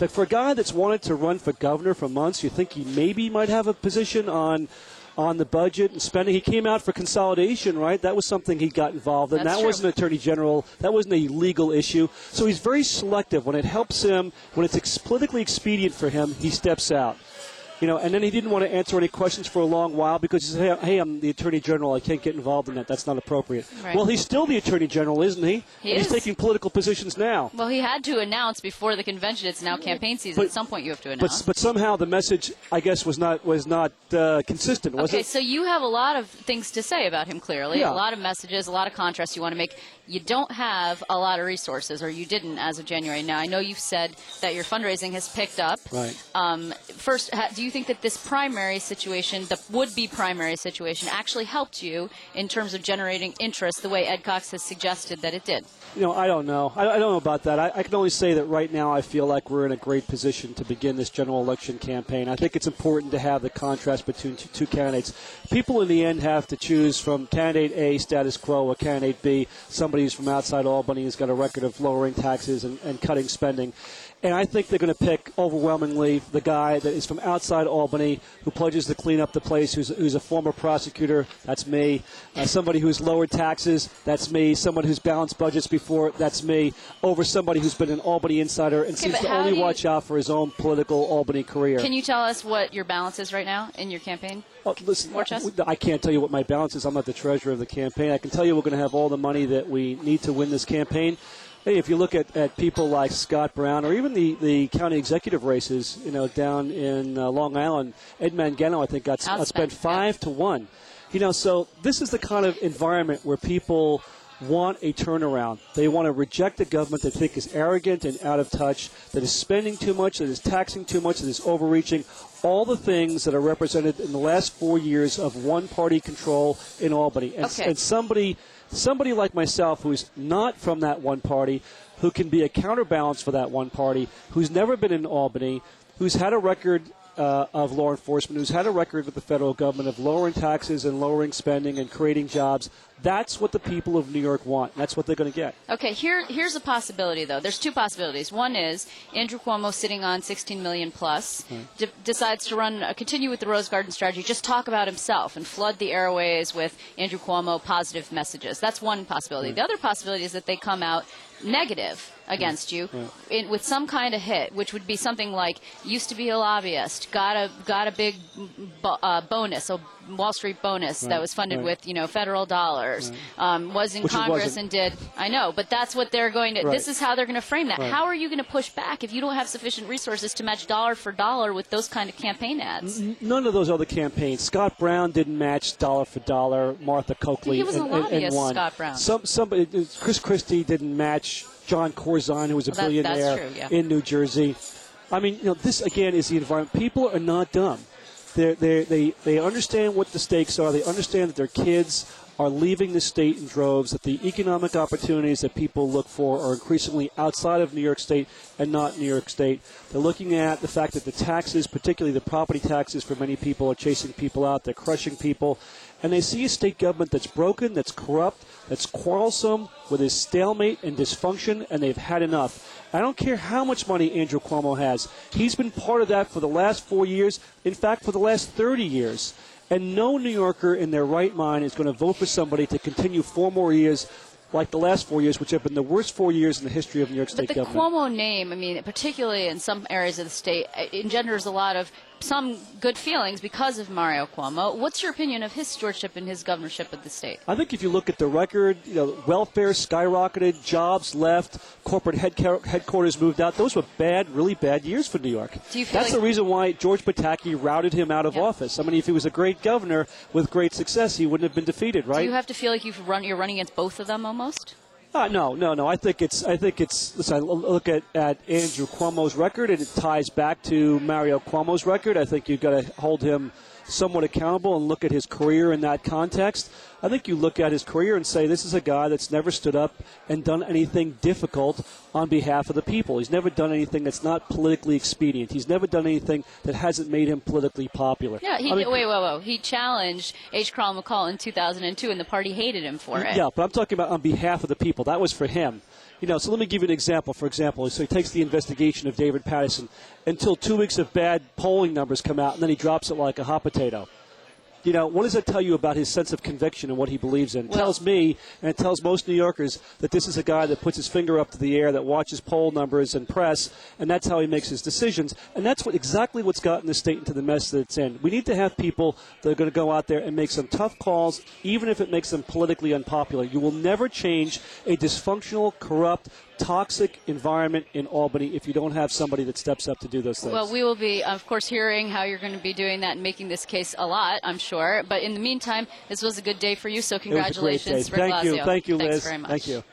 For a guy that's wanted to run for governor for months, you think he maybe might have a position on the budget and spending. He came out for consolidation, right? That was something he got involved in. That wasn't attorney general. That wasn't a legal issue. So he's very selective. When it helps him, when it's politically expedient for him, he steps out. And then he didn't want to answer any questions for a long while because he said, hey, I'm the Attorney General. I can't get involved in that. That's not appropriate. Right. Well, he's still the Attorney General, isn't he? He's taking political positions now. Well, he had to announce before the convention it's now campaign season. At some point you have to announce. But somehow the message, I guess, was not consistent, was it? Okay, so you have a lot of things to say about him, clearly. Yeah. A lot of messages, a lot of contrasts you want to make. You don't have a lot of resources, or you didn't as of January. Now, I know you've said that your fundraising has picked up. Right. First, do you think that this primary situation, the would-be primary situation, actually helped you in terms of generating interest the way Ed Cox has suggested that it did? I don't know. I don't know about that. I can only say that right now I feel like we're in a great position to begin this general election campaign. I think it's important to have the contrast between two candidates. People in the end have to choose from candidate A, status quo, or candidate B, somebody who's from outside Albany who's got a record of lowering taxes and cutting spending. And I think they're going to pick overwhelmingly the guy that is from outside Albany who pledges to clean up the place, who's a former prosecutor, that's me. Somebody who's lowered taxes, that's me. Someone who's balanced budgets before, that's me. Over somebody who's been an Albany insider and seems to only watch out for his own political Albany career. Can you tell us what your balance is right now in your campaign? Oh, listen, I can't tell you what my balance is. I'm not the treasurer of the campaign. I can tell you we're going to have all the money that we need to win this campaign. Hey, if you look at people like Scott Brown or even the county executive races, down in Long Island, Ed Mangano, I think, got outspent 5-1. So this is the kind of environment where people want a turnaround. They want to reject a government they think is arrogant and out of touch, that is spending too much, that is taxing too much, that is overreaching. All the things that are represented in the last 4 years of one-party control in Albany. And somebody like myself who's not from that one party, who can be a counterbalance for that one party, who's never been in Albany, who's had a record of law enforcement, who's had a record with the federal government of lowering taxes and lowering spending and creating jobs. That's what the people of New York want. That's what they're going to get. Okay, here's a possibility, though. There's two possibilities. One is Andrew Cuomo, sitting on $16 million plus, decides to continue with the Rose Garden strategy, just talk about himself and flood the airways with Andrew Cuomo positive messages. That's one possibility. Right. The other possibility is that they come out negative against you with some kind of hit, which would be something like used to be a lobbyist, got a big bonus, a Wall Street bonus that was funded with federal dollars, was in Congress and did. I know, but that's what they're going to. This is how they're going to frame that. How are you going to push back if you don't have sufficient resources to match dollar for dollar with those kind of campaign ads? None of those other campaigns. Scott Brown didn't match dollar for dollar. Martha Coakley he was a lobbyist, and won. Scott Brown. Somebody, Chris Christie didn't match John Corzine, who was a billionaire in New Jersey. I mean, this again is the environment. People are not dumb. They understand what the stakes are. They understand that their kids are leaving the state in droves, that the economic opportunities that people look for are increasingly outside of New York State and not New York State. They're looking at the fact that the taxes, particularly the property taxes for many people, are chasing people out. They're crushing people. And they see a state government that's broken, that's corrupt, that's quarrelsome, with its stalemate and dysfunction, and they've had enough. I don't care how much money Andrew Cuomo has. He's been part of that for the last 4 years, in fact, for the last 30 years. And no New Yorker in their right mind is going to vote for somebody to continue 4 more years like the last 4 years, which have been the worst 4 years in the history of New York State government. But the Cuomo name, I mean, particularly in some areas of the state, engenders a lot of some good feelings because of Mario Cuomo. What's your opinion of his stewardship and his governorship of the state? I think if you look at the record, welfare skyrocketed, jobs left, corporate headquarters moved out. Those were really bad years for New York. That's the reason why George Pataki routed him out of office. I mean, if he was a great governor with great success, he wouldn't have been defeated, right? Do you have to feel like you're running against both of them almost? No. I think it's. Listen, I look at Andrew Cuomo's record, and it ties back to Mario Cuomo's record. I think you've got to hold him somewhat accountable and look at his career in that context. I think you look at his career and say this is a guy that's never stood up and done anything difficult on behalf of the people. He's never done anything that's not politically expedient. He's never done anything that hasn't made him politically popular. Yeah, wait. He challenged H. Crowell McCall in 2002, and the party hated him for it. Yeah, but I'm talking about on behalf of the people. That was for him. So let me give you an example. For example, so he takes the investigation of David Patterson until 2 weeks of bad polling numbers come out, and then he drops it like a hot potato. What does that tell you about his sense of conviction and what he believes in? It tells me, and it tells most New Yorkers, that this is a guy that puts his finger up to the air, that watches poll numbers and press, and that's how he makes his decisions. And that's exactly what's gotten the state into the mess that it's in. We need to have people that are going to go out there and make some tough calls, even if it makes them politically unpopular. You will never change a dysfunctional, corrupt, toxic environment in Albany if you don't have somebody that steps up to do those things. Well, we will be, of course, hearing how you're going to be doing that and making this case a lot, I'm sure. But in the meantime, this was a good day for you, so congratulations, It was a great day. Rick Lazio. Thank you, Liz. Thanks very much. Thank you.